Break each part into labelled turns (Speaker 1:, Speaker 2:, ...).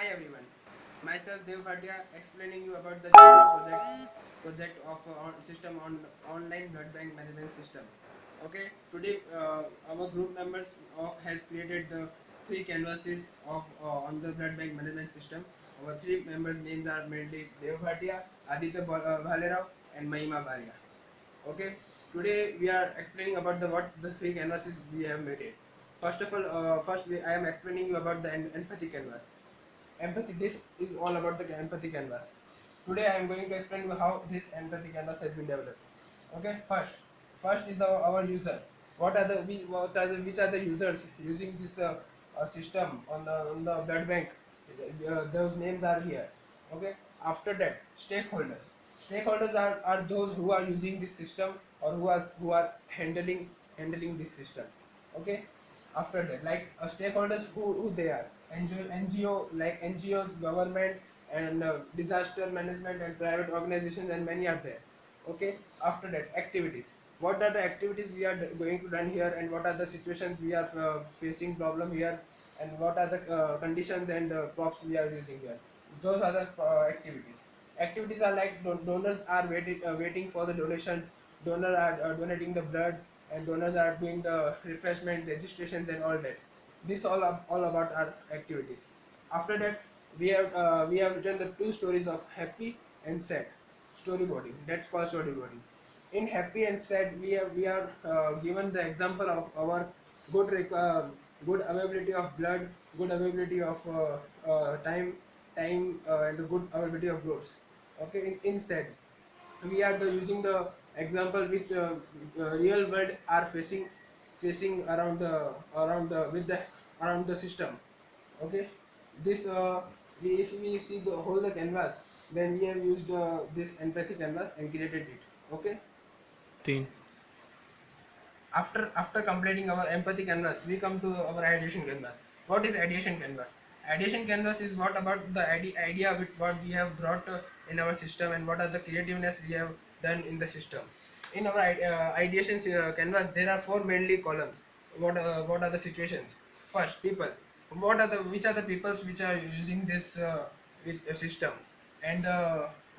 Speaker 1: everyone, myself Dev Bhatia explaining you about the project of system on online blood bank management system. Okay, today our group members has created the three canvases of on the blood bank management system. Our three members names are mainly Dev Bhatia, Aditya Bhalerao and Mahima Bharia. Okay, today we are explaining about the what the three canvases we have made it. First of all, I am explaining you about the empathy canvas. Empathy, this is all about the empathy canvas. Today I am going to explain you how this empathy canvas has been developed. Okay, first is our user. What are the which are the users using this system on the blood bank? Those names are here. Okay, after that, stakeholders are those who are using this system or who are handling this system. Okay, after that, like stakeholders, who they are, like NGOs, government, and disaster management and private organizations, and many are there. Okay, after that, activities. What are the activities we are going to run here, and what are the situations we are facing problem here, and what are the conditions and props we are using here. Those are the activities are like donors are waiting for the donations. Donors are donating the bloods, and donors are doing the refreshment registrations and all that. This all about our activities. After that, we have written the two stories of happy and sad storyboarding. That's called storyboarding. In happy and sad, we are given the example of our good good availability of blood, good availability of time and good availability of goods. Okay, in sad, we are using the example which real world are facing around the with the around the system. Okay, this if we see the whole the canvas, then we have used this empathy canvas and created it. Okay,
Speaker 2: तीन
Speaker 1: after completing our empathy canvas, we come to our ideation canvas. What is ideation canvas? Ideation canvas is what about the idea with what we have brought in our system, and what are the creativeness we have done in the system. In our ideation canvas, there are four mainly columns. What are the situations? First, people. What are the which are the peoples which are using this system, and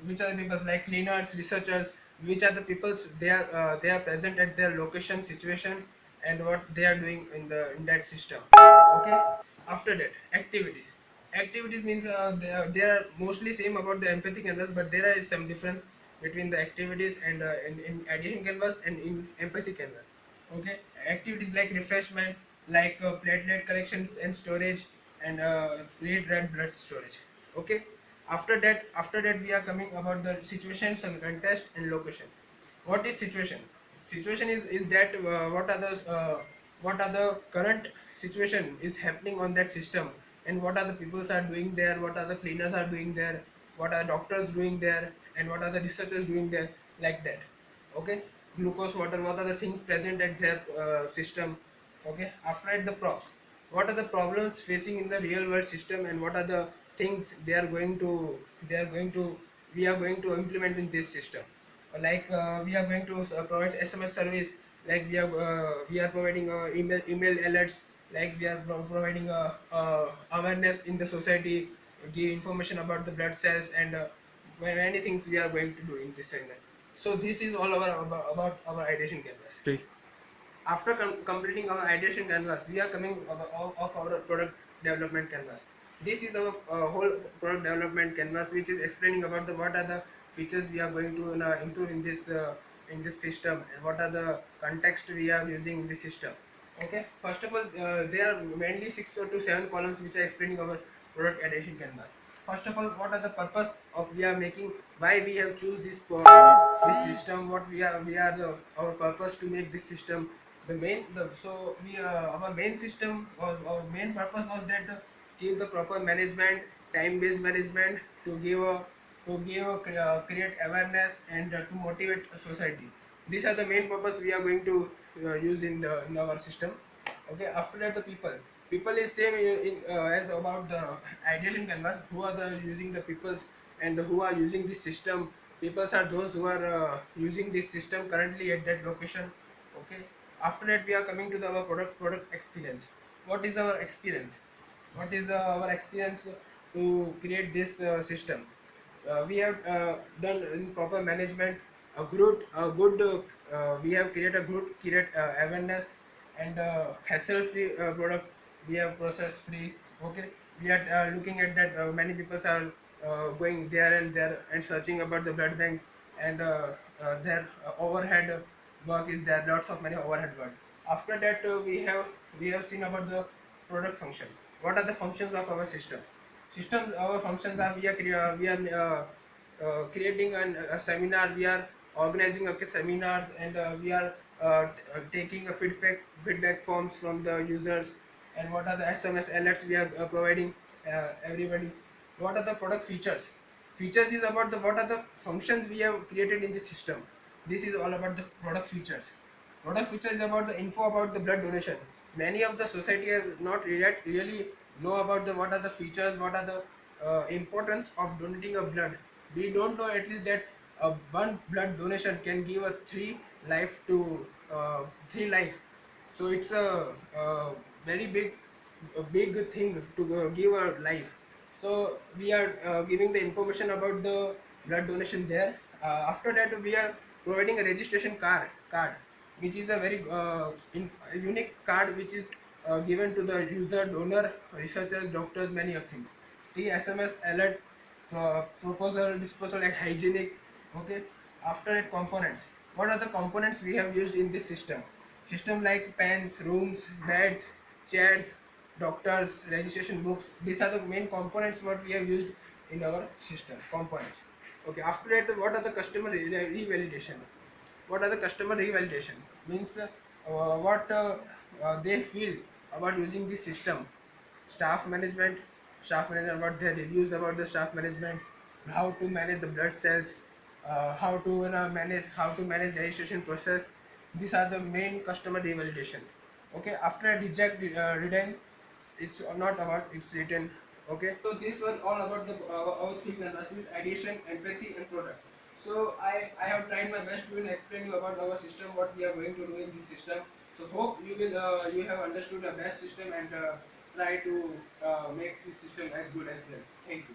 Speaker 1: which are the peoples like cleaners, researchers. Which are the peoples they are present at their location, situation, and what they are doing in that system. Okay. After that, activities. Activities means they are mostly same about the empathy canvas, but there is some difference between the activities and in addition canvas and in empathy canvas. Okay, activities like refreshments, like platelet collections and storage, and red blood storage. Okay, after that we are coming about the situations and context and location. What is situation? Situation is that what are the current situation is happening on that system, and what are the peoples are doing there, what are the cleaners are doing there, what are doctors doing there, and what are the researchers doing there, like that. Okay, glucose, water, what are the things present at their system. Okay, after that, the props. What are the problems facing in the real world system, and what are the things they are going to we are going to implement in this system. Like we are going to provide SMS service, like we are providing email alerts, like we are providing awareness in the society, give information about the blood cells, and many things we are going to do in this segment. So this is all about our ideation canvas.
Speaker 2: Three
Speaker 1: After completing our ideation canvas, we are coming of our product development canvas. This is our whole product development canvas, which is explaining about the what are the features we are going to improve in this system, and what are the context we are using in this system. Okay, first of all, there are mainly 6 to 7 columns which are explaining our product addition canvas. First of all, what are the purpose of we are making, why we have choose this system, what we are our purpose to make this system. The main the, so we Our main system, or our main purpose was that give the proper management, time based management, to create awareness, and to motivate society. These are the main purpose we are going to use in our system. Okay, after that, the people is same as about the ideation canvas. Who are the using the peoples, and who are using this system? Peoples are those who are using this system currently at that location. Okay, after that, we are coming to our product experience. What is our experience? What is our experience to create this system. We have done in proper management we have created a good create awareness and hassle free product. We have process free. Okay, we are looking at that many people are going there and there and searching about the blood banks, and their overhead work is there, lots of many overhead work. After that we have seen about the product function. What are the functions of our system? Our functions are creating a seminar. We are organizing seminars, and we are taking a feedback forms from the users. And what are the SMS alerts we are providing everybody? What are the product features is about the what are the functions we have created in the system. This is all about the product features. Product feature is about the info about the blood donation. Many of the society are not really know about the what are the features, what are the importance of donating a blood. We don't know at least that one blood donation can give a three life. So it's very big thing to give a life. So we are giving the information about the blood donation there. After that we are providing a registration card, which is a very unique card, which is given to the user, donor, researchers, doctors, many of things. The SMS alert, proposal, disposal, like hygienic. Okay. After that, components. What are the components we have used in this system like pens, rooms, beds, chairs, doctors, registration books. These are the main components what we have used in our system components. Okay. After that, what are the customer revalidation? What are the customer revalidation? Means what they feel about using this system. Staff management, what their reviews about the staff management, how to manage the blood cells, how to manage the registration process. These are the main customer revalidation. Okay. After reject return, it's not about, it's written. Okay, so these were all about the our three analysis: addition, empathy, and product. So I have tried my best to explain you about our system, what we are going to do in this system. So hope you have understood the best system, and try to make this system as good as well. Thank you.